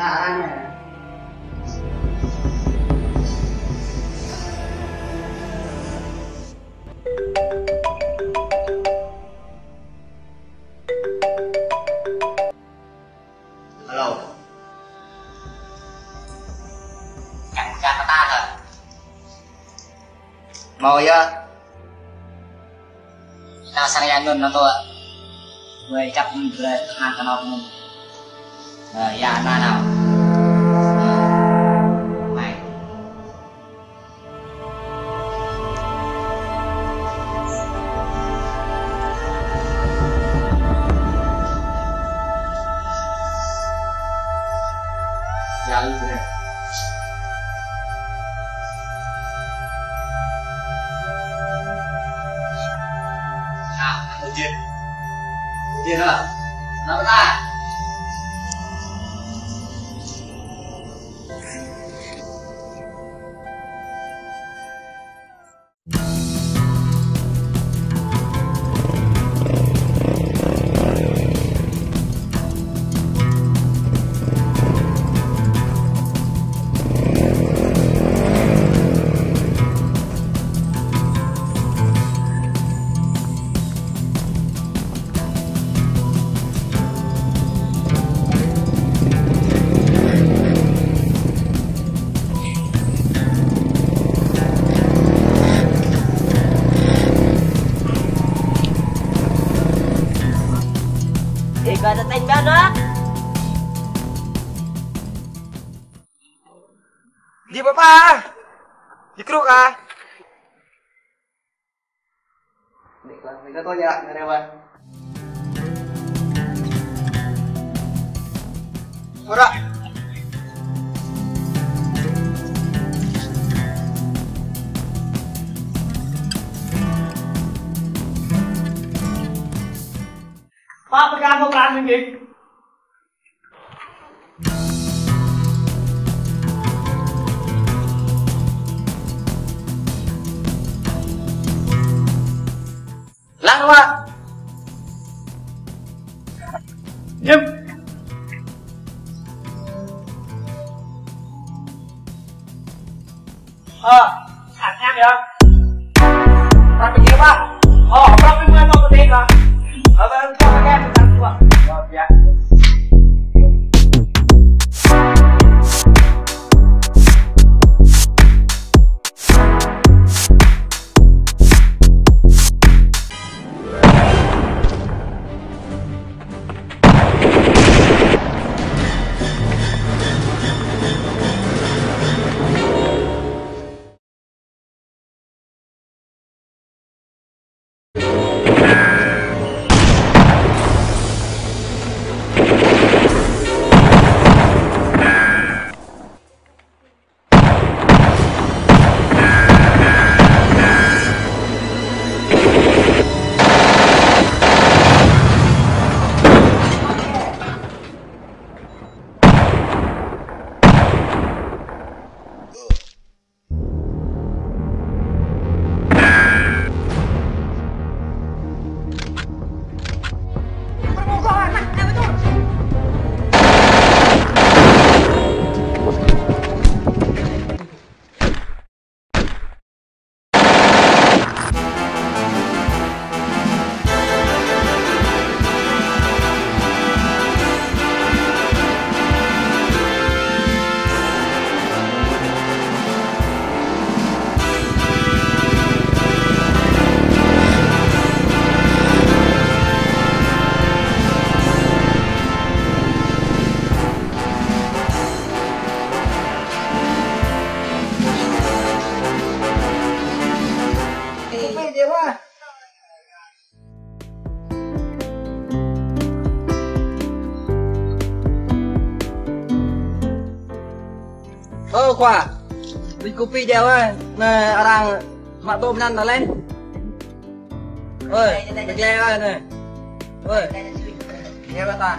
Caranya. Halo. Chẳng cha ta rồi. Mau ya. Tao sang nhà luôn nó thôi. Người chắc là hàng cái nào cũng. Ya nào. Mày. Ya udah. Dia lah. Kenapa tak? Gak ada tenda. Di apa? Di keruk ah? Di kelas kita tuh ya, nggak ada apa. Ora. Pak pegang mau peran ini. Lang Pak. Diam. Sangat ya. Tapi dia Pak. Oh, berapa mulai mau ke desa? Abang kau pakai bentar tua. Wah, ya. Oh khoa, beli kopi dia wah, nah orang mak tu benar tak lain. Oi, beglai wah nah. Oi, ni apa tak?